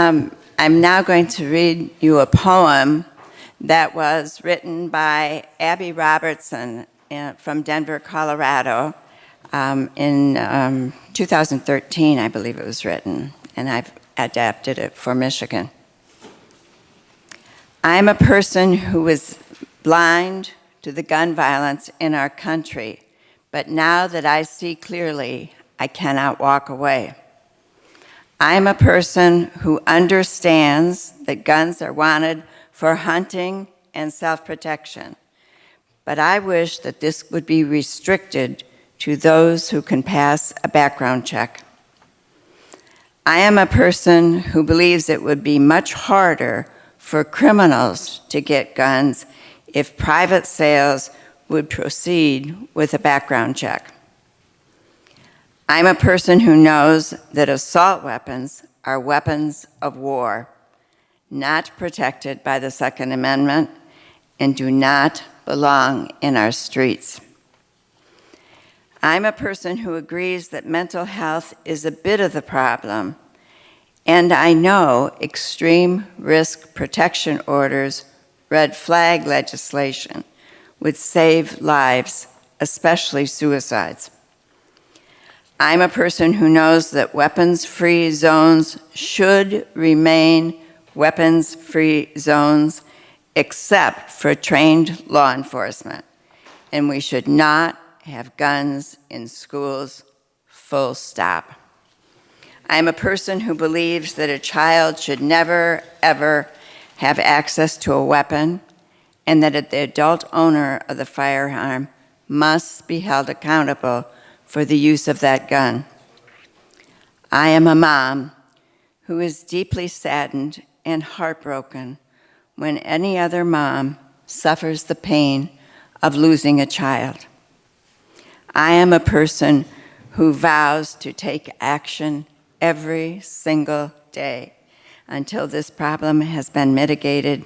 I'm now going to read you a poem that was written by Abby Robertson from Denver, Colorado. In 2013, I believe it was written, and I've adapted it for Michigan. I'm a person who was blind to the gun violence in our country, but now that I see clearly, I cannot walk away. I'm a person who understands that guns are wanted for hunting and self-protection, but I wish that this would be restricted to those who can pass a background check. I am a person who believes it would be much harder for criminals to get guns if private sales would proceed with a background check. I'm a person who knows that assault weapons are weapons of war, not protected by the Second Amendment, and do not belong in our streets. I'm a person who agrees that mental health is a bit of the problem, and I know extreme risk protection orders, red flag legislation, would save lives, especially suicides. I'm a person who knows that weapons-free zones should remain weapons-free zones except for trained law enforcement, and we should not have guns in schools, full stop. I'm a person who believes that a child should never, ever have access to a weapon, and that the adult owner of the firearm must be held accountable for the use of that gun. I am a mom who is deeply saddened and heartbroken when any other mom suffers the pain of losing a child. I am a person who vows to take action every single day until this problem has been mitigated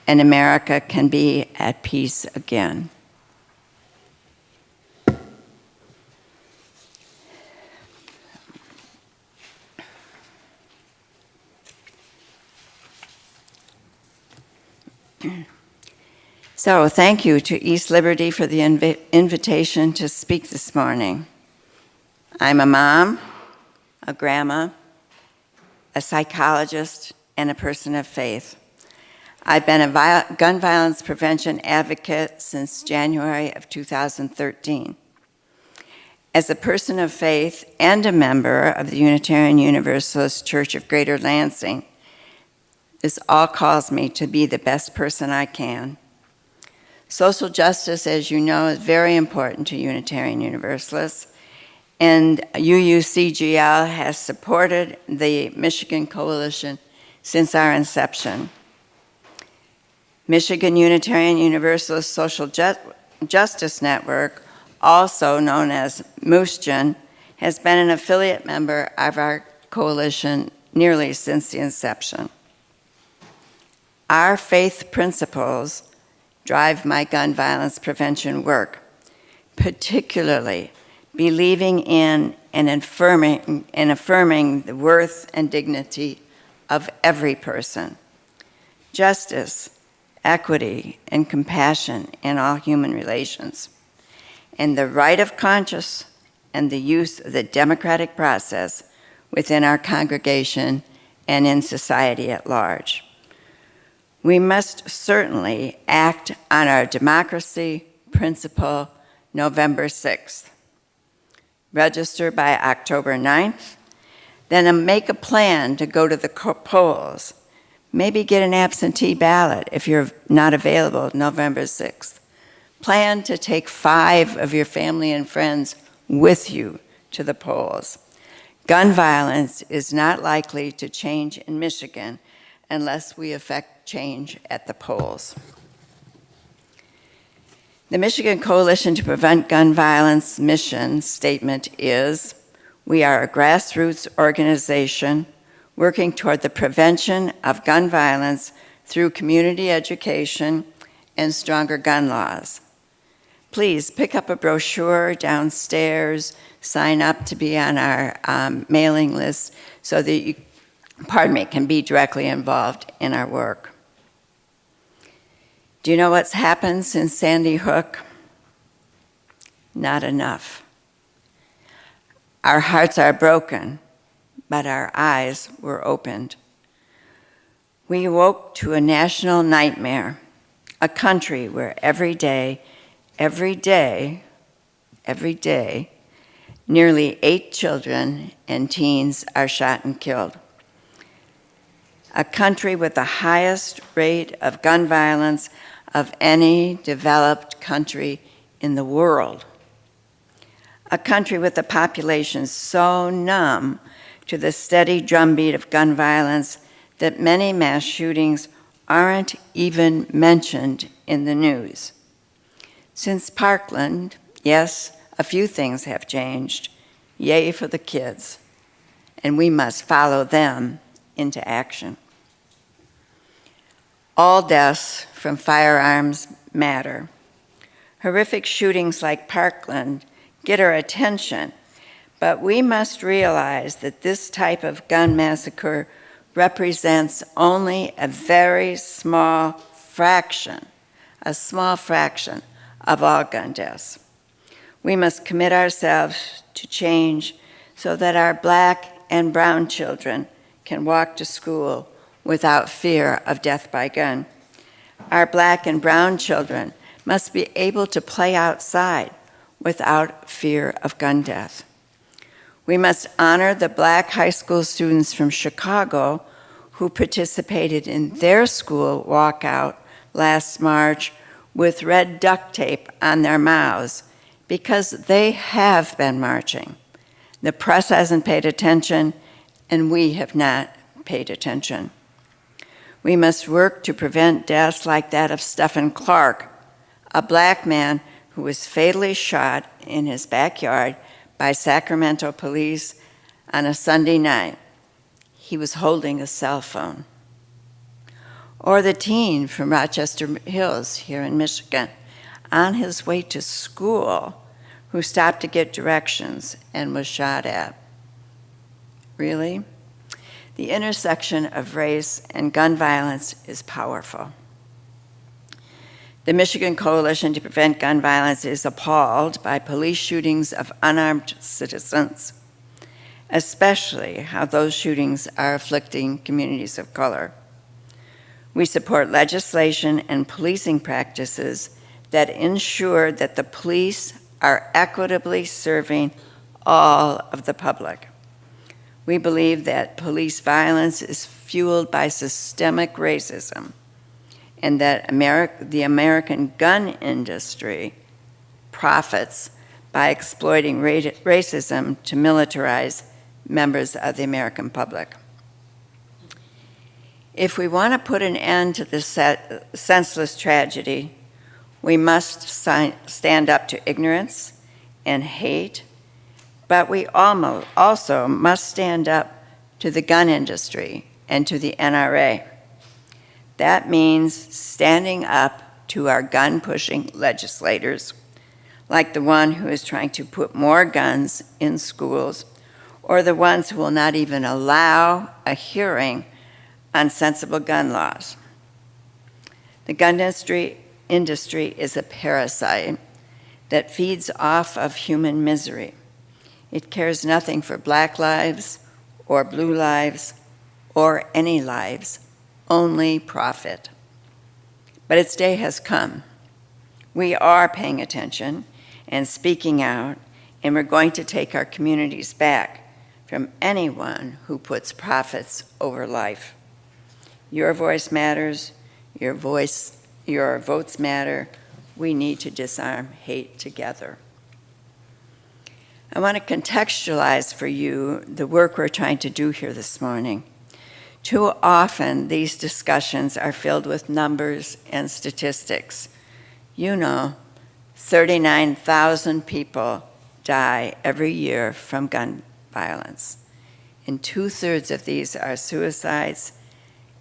and America can be at peace again. So thank you to East Liberty for the invitation to speak this morning. I'm a mom, a grandma, a psychologist, and a person of faith. I've been a gun violence prevention advocate since January of 2013. As a person of faith and a member of the Unitarian Universalist Church of Greater Lansing, this all calls me to be the best person I can. Social justice, as you know, is very important to Unitarian Universalists, and UUCGL has supported the Michigan Coalition since our inception. Michigan Unitarian Universalist Social Justice Network, also known as MUSGEN, has been an affiliate member of our coalition nearly since the inception. Our faith principles drive my gun violence prevention work, particularly believing in and affirming the worth and dignity of every person, justice, equity, and compassion in all human relations, and the right of conscience and the use of the democratic process within our congregation and in society at large. We must certainly act on our democracy principle November 6th. Register by October 9th, then make a plan to go to the polls. Maybe get an absentee ballot if you're not available November 6th. Plan to take 5 of your family and friends with you to the polls. Gun violence is not likely to change in Michigan unless we effect change at the polls. The Michigan Coalition to Prevent Gun Violence mission statement is, we are a grassroots organization working toward the prevention of gun violence through community education and stronger gun laws. Please pick up a brochure downstairs, sign up to be on our mailing list so that can be directly involved in our work. Do you know what's happened since Sandy Hook? Not enough. Our hearts are broken, but our eyes were opened. We awoke to a national nightmare, a country where every day, nearly 8 children and teens are shot and killed. A country with the highest rate of gun violence of any developed country in the world. A country with a population so numb to the steady drumbeat of gun violence that many mass shootings aren't even mentioned in the news. Since Parkland, yes, a few things have changed. Yay for the kids. And we must follow them into action. All deaths from firearms matter. Horrific shootings like Parkland get our attention, but we must realize that this type of gun massacre represents only a very small fraction of all gun deaths. We must commit ourselves to change so that our Black and brown children can walk to school without fear of death by gun. Our Black and brown children must be able to play outside without fear of gun death. We must honor the Black high school students from Chicago who participated in their school walkout last March with red duct tape on their mouths because they have been marching. The press hasn't paid attention, and we have not paid attention. We must work to prevent deaths like that of Stephen Clark, a Black man who was fatally shot in his backyard by Sacramento police on a Sunday night. He was holding a cell phone. Or the teen from Rochester Hills here in Michigan, on his way to school, who stopped to get directions and was shot at. Really? The intersection of race and gun violence is powerful. The Michigan Coalition to Prevent Gun Violence is appalled by police shootings of unarmed citizens, especially how those shootings are afflicting communities of color. We support legislation and policing practices that ensure that the police are equitably serving all of the public. We believe that police violence is fueled by systemic racism and that the American gun industry profits by exploiting racism to militarize members of the American public. If we want to put an end to this senseless tragedy, we must stand up to ignorance and hate, but we also must stand up to the gun industry and to the NRA. That means standing up to our gun-pushing legislators, like the one who is trying to put more guns in schools, or the ones who will not even allow a hearing on sensible gun laws. The gun industry is a parasite that feeds off of human misery. It cares nothing for Black lives or blue lives or any lives, only profit. But its day has come. We are paying attention and speaking out, and we're going to take our communities back from anyone who puts profits over life. Your voice matters, your votes matter. We need to disarm hate together. I want to contextualize for you the work we're trying to do here this morning. Too often, these discussions are filled with numbers and statistics. You know, 39,000 people die every year from gun violence, and 2/3 of these are suicides,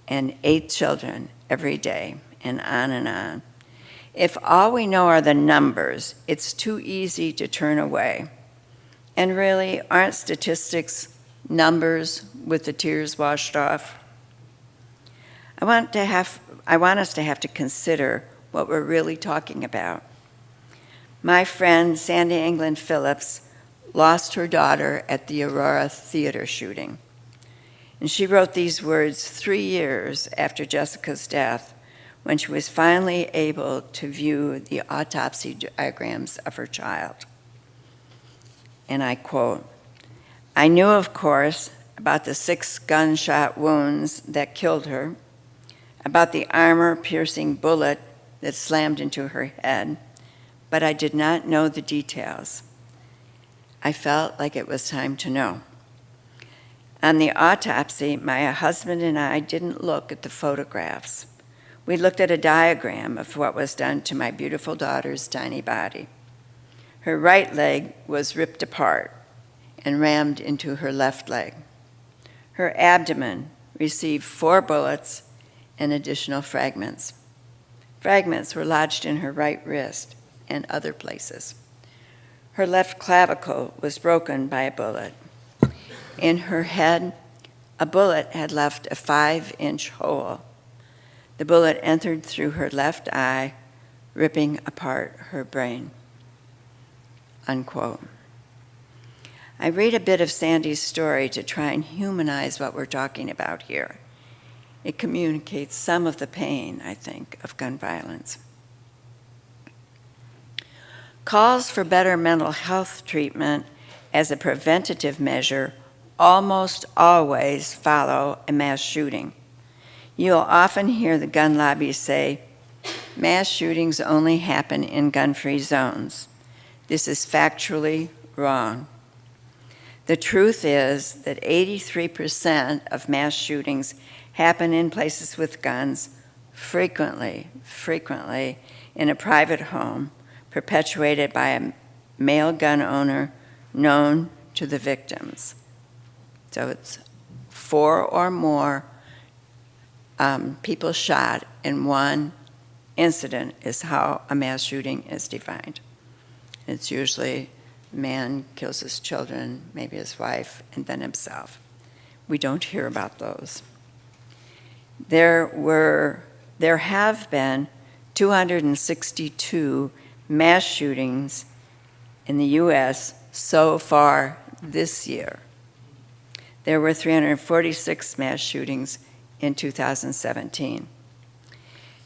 and 8 children every day, and on and on. If all we know are the numbers, it's too easy to turn away. And really, aren't statistics numbers with the tears washed off. I want us to have to consider what we're really talking about. My friend Sandy England Phillips lost her daughter at the Aurora Theater shooting. And she wrote these words 3 years after Jessica's death, when she was finally able to view the autopsy diagrams of her child. And I quote, "I knew, of course, about the 6 gunshot wounds that killed her, about the armor-piercing bullet that slammed into her head, but I did not know the details. I felt like it was time to know. On the autopsy, my husband and I didn't look at the photographs. We looked at a diagram of what was done to my beautiful daughter's tiny body. Her right leg was ripped apart and rammed into her left leg. Her abdomen received 4 bullets and additional fragments. Fragments were lodged in her right wrist and other places. Her left clavicle was broken by a bullet. In her head, a bullet had left a 5-inch hole. The bullet entered through her left eye, ripping apart her brain." Unquote. I read a bit of Sandy's story to try and humanize what we're talking about here. It communicates some of the pain, I think, of gun violence. Calls for better mental health treatment as a preventative measure almost always follow a mass shooting. You'll often hear the gun lobbies say, mass shootings only happen in gun-free zones. This is factually wrong. The truth is that 83% of mass shootings happen in places with guns, frequently in a private home, perpetuated by a male gun owner known to the victims. So it's 4 or more people shot in one incident is how a mass shooting is defined. It's usually a man kills his children, maybe his wife, and then himself. We don't hear about those. There have been 262 mass shootings in the U.S. so far this year. There were 346 mass shootings in 2017.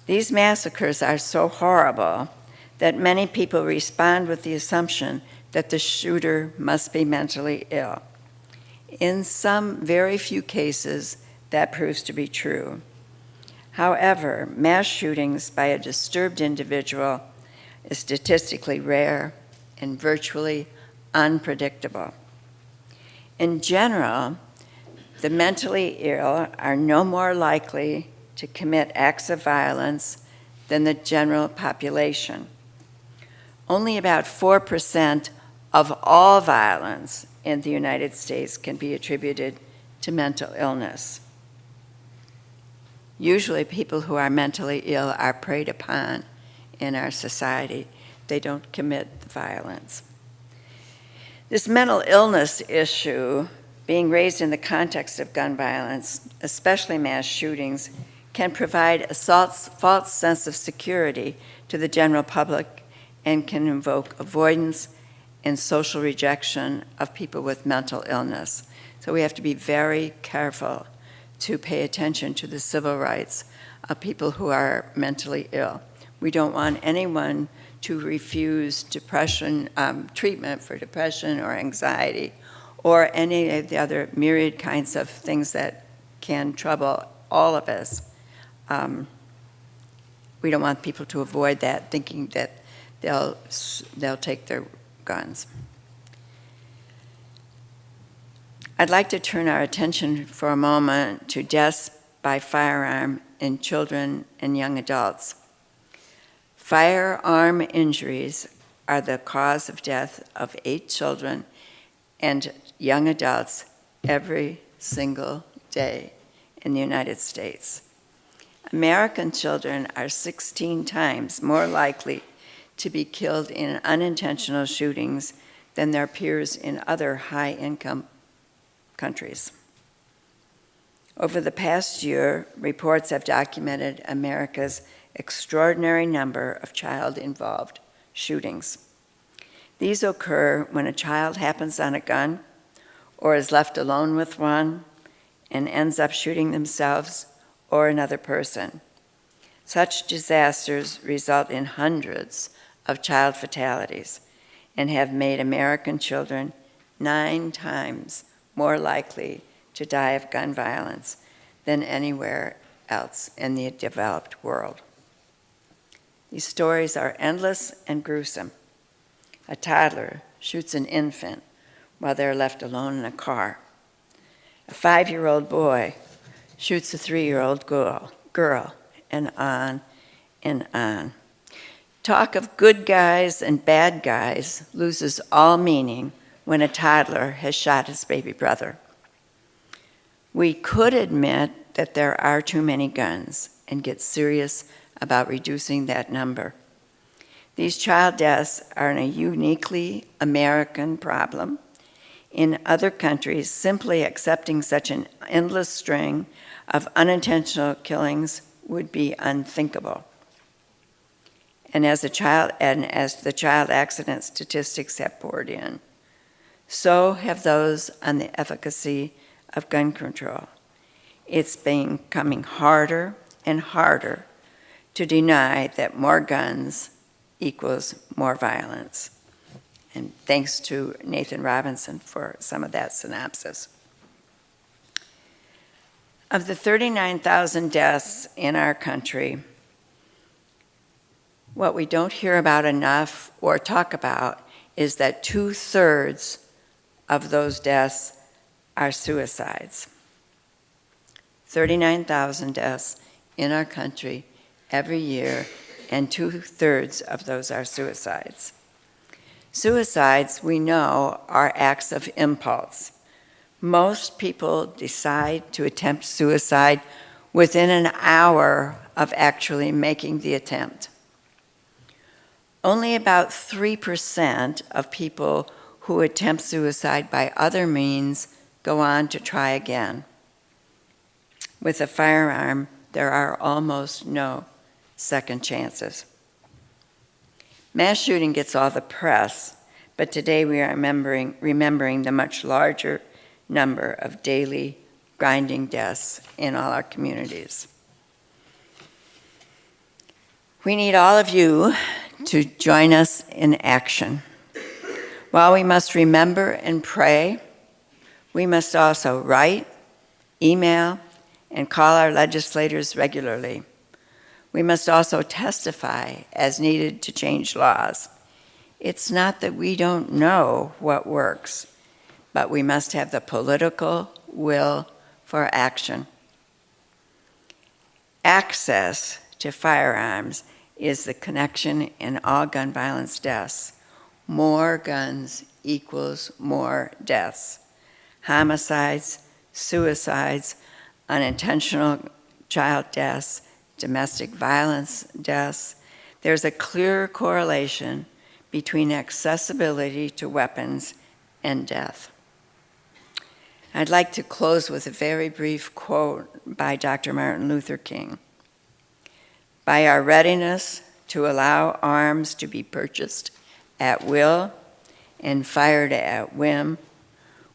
These massacres are so horrible that many people respond with the assumption that the shooter must be mentally ill. In some very few cases, that proves to be true. However, mass shootings by a disturbed individual is statistically rare and virtually unpredictable. In general, the mentally ill are no more likely to commit acts of violence than the general population. Only about 4% of all violence in the United States can be attributed to mental illness. Usually people who are mentally ill are preyed upon in our society. They don't commit the violence. This mental illness issue being raised in the context of gun violence, especially mass shootings, can provide a false sense of security to the general public and can invoke avoidance and social rejection of people with mental illness. So we have to be very careful to pay attention to the civil rights of people who are mentally ill. We don't want anyone to refuse treatment for depression or anxiety or any of the other myriad kinds of things that can trouble all of us. We don't want people to avoid that, thinking that they'll take their guns. I'd like to turn our attention for a moment to deaths by firearm in children and young adults. Firearm injuries are the cause of death of 8 children and young adults every single day in the United States. American children are 16 times more likely to be killed in unintentional shootings than their peers in other high-income countries. Over the past year, reports have documented America's extraordinary number of child-involved shootings. These occur when a child happens on a gun or is left alone with one and ends up shooting themselves or another person. Such disasters result in hundreds of child fatalities and have made American children 9 times more likely to die of gun violence than anywhere else in the developed world. These stories are endless and gruesome. A toddler shoots an infant while they're left alone in a car. A 5-year-old boy shoots a 3-year-old girl, and on and on. Talk of good guys and bad guys loses all meaning when a toddler has shot his baby brother. We could admit that there are too many guns and get serious about reducing that number. These child deaths are a uniquely American problem. In other countries, simply accepting such an endless string of unintentional killings would be unthinkable. And as the child accident statistics have poured in, so have those on the efficacy of gun control. It's becoming harder and harder to deny that more guns equals more violence. And thanks to Nathan Robinson for some of that synopsis. Of the 39,000 deaths in our country, what we don't hear about enough or talk about is that 2/3 of those deaths are suicides. 39,000 deaths in our country every year, and 2/3 of those are suicides. Suicides, we know, are acts of impulse. Most people decide to attempt suicide within an hour of actually making the attempt. Only about 3% of people who attempt suicide by other means go on to try again. With a firearm, there are almost no second chances. Mass shooting gets all the press, but today we are remembering the much larger number of daily grinding deaths in all our communities. We need all of you to join us in action. While we must remember and pray, we must also write, email, and call our legislators regularly. We must also testify as needed to change laws. It's not that we don't know what works, but we must have the political will for action. Access to firearms is the connection in all gun violence deaths. More guns equals more deaths. Homicides, suicides, unintentional child deaths, domestic violence deaths. There's a clear correlation between accessibility to weapons and death. I'd like to close with a very brief quote by Dr. Martin Luther King. By our readiness to allow arms to be purchased at will and fired at whim,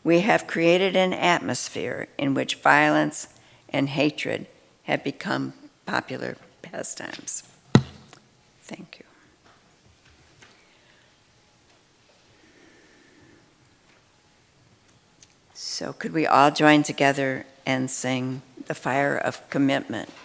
we have created an atmosphere in which violence and hatred have become popular pastimes. Thank you. So could we all join together and sing The Fire of Commitment